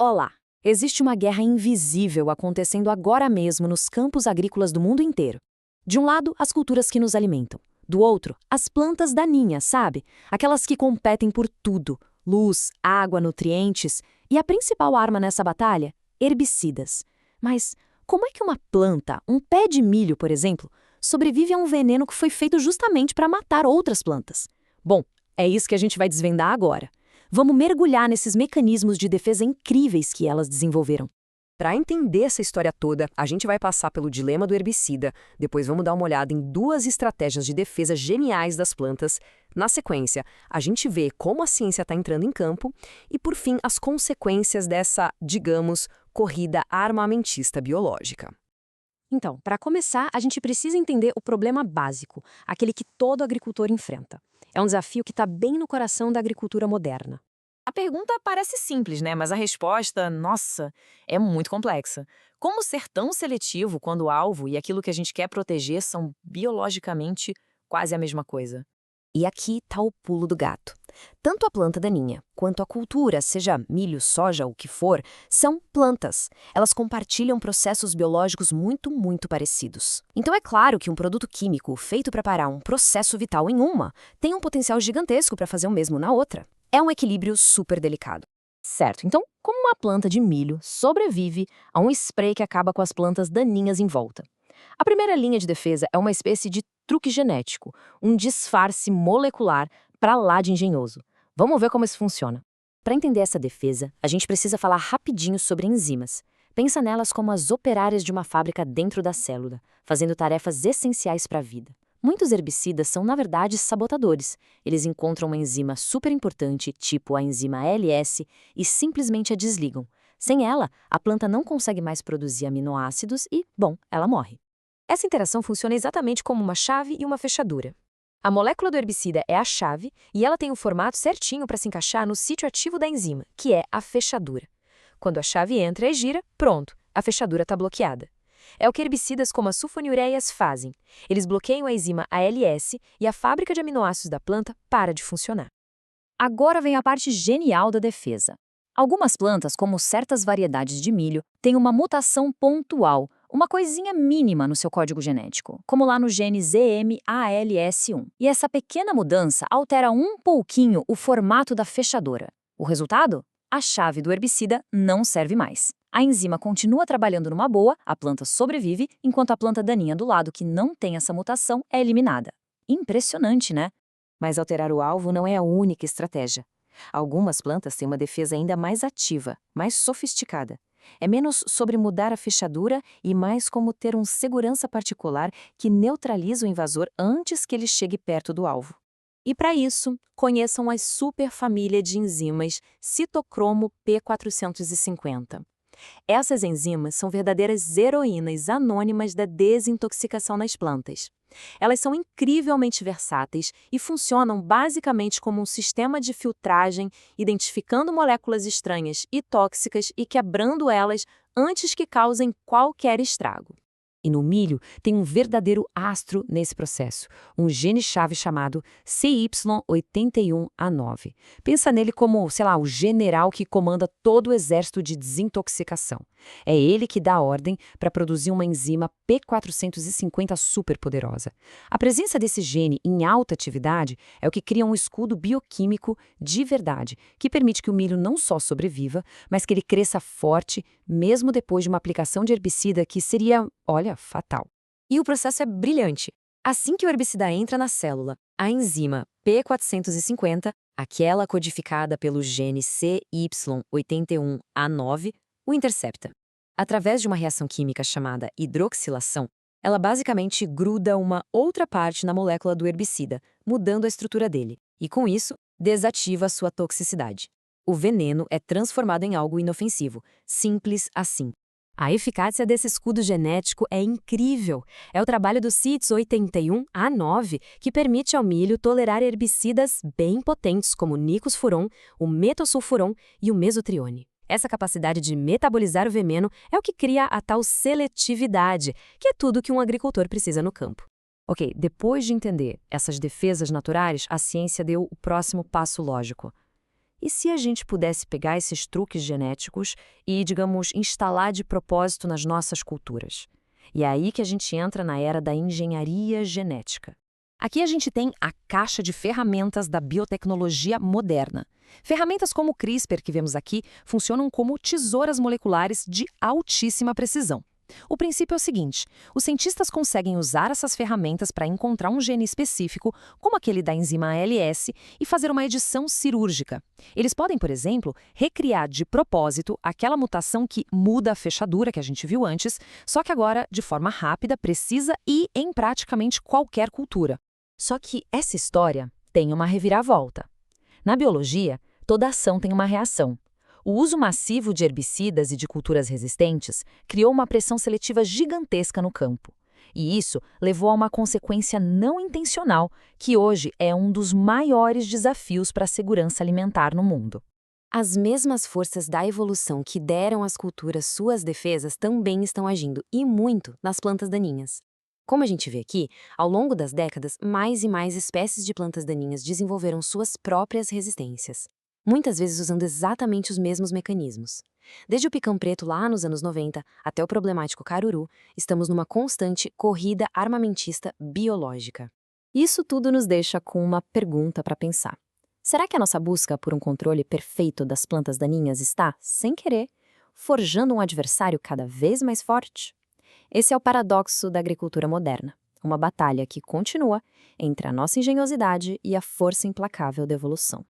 Olá! Existe uma guerra invisível acontecendo agora mesmo nos campos agrícolas do mundo inteiro. De um lado, as culturas que nos alimentam. Do outro, as plantas daninhas, sabe? Aquelas que competem por tudo: luz, água, nutrientes. E a principal arma nessa batalha? Herbicidas. Mas como é que uma planta, um pé de milho, por exemplo, sobrevive a um veneno que foi feito justamente para matar outras plantas? Bom, é isso que a gente vai desvendar agora. Vamos mergulhar nesses mecanismos de defesa incríveis que elas desenvolveram. Para entender essa história toda, a gente vai passar pelo dilema do herbicida, depois vamos dar uma olhada em duas estratégias de defesa geniais das plantas. Na sequência, a gente vê como a ciência está entrando em campo e, por fim, as consequências dessa, digamos, corrida armamentista biológica. Então, para começar, a gente precisa entender o problema básico, aquele que todo agricultor enfrenta. É um desafio que está bem no coração da agricultura moderna. A pergunta parece simples, né? Mas a resposta, nossa, é muito complexa. Como ser tão seletivo quando o alvo e aquilo que a gente quer proteger são biologicamente quase a mesma coisa? E aqui está o pulo do gato. Tanto a planta daninha quanto a cultura, seja milho, soja, o que for, são plantas. Elas compartilham processos biológicos muito parecidos. Então é claro que um produto químico feito para parar um processo vital em uma tem um potencial gigantesco para fazer o mesmo na outra. É um equilíbrio super delicado. Certo, então como uma planta de milho sobrevive a um spray que acaba com as plantas daninhas em volta? A primeira linha de defesa é uma espécie de truque genético, um disfarce molecular para lá de engenhoso. Vamos ver como isso funciona. Para entender essa defesa, a gente precisa falar rapidinho sobre enzimas. Pensa nelas como as operárias de uma fábrica dentro da célula, fazendo tarefas essenciais para a vida. Muitos herbicidas são, na verdade, sabotadores. Eles encontram uma enzima super importante, tipo a enzima ALS, e simplesmente a desligam. Sem ela, a planta não consegue mais produzir aminoácidos e, bom, ela morre. Essa interação funciona exatamente como uma chave e uma fechadura. A molécula do herbicida é a chave e ela tem o formato certinho para se encaixar no sítio ativo da enzima, que é a fechadura. Quando a chave entra e gira, pronto, a fechadura está bloqueada. É o que herbicidas como as sulfonilureias fazem. Eles bloqueiam a enzima ALS e a fábrica de aminoácidos da planta para de funcionar. Agora vem a parte genial da defesa. Algumas plantas, como certas variedades de milho, têm uma mutação pontual, uma coisinha mínima no seu código genético, como lá no gene ZMALS1. E essa pequena mudança altera um pouquinho o formato da fechadura. O resultado? A chave do herbicida não serve mais. A enzima continua trabalhando numa boa, a planta sobrevive, enquanto a planta daninha do lado que não tem essa mutação é eliminada. Impressionante, né? Mas alterar o alvo não é a única estratégia. Algumas plantas têm uma defesa ainda mais ativa, mais sofisticada. É menos sobre mudar a fechadura e mais como ter um segurança particular que neutraliza o invasor antes que ele chegue perto do alvo. E para isso, conheçam a superfamília de enzimas citocromo P450. Essas enzimas são verdadeiras heroínas anônimas da desintoxicação nas plantas. Elas são incrivelmente versáteis e funcionam basicamente como um sistema de filtragem, identificando moléculas estranhas e tóxicas e quebrando elas antes que causem qualquer estrago. E no milho tem um verdadeiro astro nesse processo, um gene-chave chamado CY81A9. Pensa nele como, sei lá, o general que comanda todo o exército de desintoxicação. É ele que dá a ordem para produzir uma enzima P450 superpoderosa. A presença desse gene em alta atividade é o que cria um escudo bioquímico de verdade, que permite que o milho não só sobreviva, mas que ele cresça forte, mesmo depois de uma aplicação de herbicida que seria, olha, fatal. E o processo é brilhante. Assim que o herbicida entra na célula, a enzima P450, aquela codificada pelo gene CY81A9, o intercepta. Através de uma reação química chamada hidroxilação, ela basicamente gruda uma outra parte na molécula do herbicida, mudando a estrutura dele, e com isso, desativa a sua toxicidade. O veneno é transformado em algo inofensivo, simples assim. A eficácia desse escudo genético é incrível. É o trabalho do CYP81A9 que permite ao milho tolerar herbicidas bem potentes como o nicosfuron, o metossulfuron e o mesotrione. Essa capacidade de metabolizar o veneno é o que cria a tal seletividade, que é tudo que um agricultor precisa no campo. Ok, depois de entender essas defesas naturais, a ciência deu o próximo passo lógico. E se a gente pudesse pegar esses truques genéticos e, digamos, instalar de propósito nas nossas culturas? E é aí que a gente entra na era da engenharia genética. Aqui a gente tem a caixa de ferramentas da biotecnologia moderna. Ferramentas como o CRISPR que vemos aqui funcionam como tesouras moleculares de altíssima precisão. O princípio é o seguinte: os cientistas conseguem usar essas ferramentas para encontrar um gene específico, como aquele da enzima ALS, e fazer uma edição cirúrgica. Eles podem, por exemplo, recriar de propósito aquela mutação que muda a fechadura que a gente viu antes, só que agora de forma rápida, precisa e em praticamente qualquer cultura. Só que essa história tem uma reviravolta. Na biologia, toda ação tem uma reação. O uso massivo de herbicidas e de culturas resistentes criou uma pressão seletiva gigantesca no campo. E isso levou a uma consequência não intencional, que hoje é um dos maiores desafios para a segurança alimentar no mundo. As mesmas forças da evolução que deram às culturas suas defesas também estão agindo, e muito, nas plantas daninhas. Como a gente vê aqui, ao longo das décadas, mais e mais espécies de plantas daninhas desenvolveram suas próprias resistências, muitas vezes usando exatamente os mesmos mecanismos. Desde o picão preto lá nos anos 90 até o problemático caruru, estamos numa constante corrida armamentista biológica. Isso tudo nos deixa com uma pergunta para pensar. Será que a nossa busca por um controle perfeito das plantas daninhas está, sem querer, forjando um adversário cada vez mais forte? Esse é o paradoxo da agricultura moderna, uma batalha que continua entre a nossa engenhosidade e a força implacável da evolução.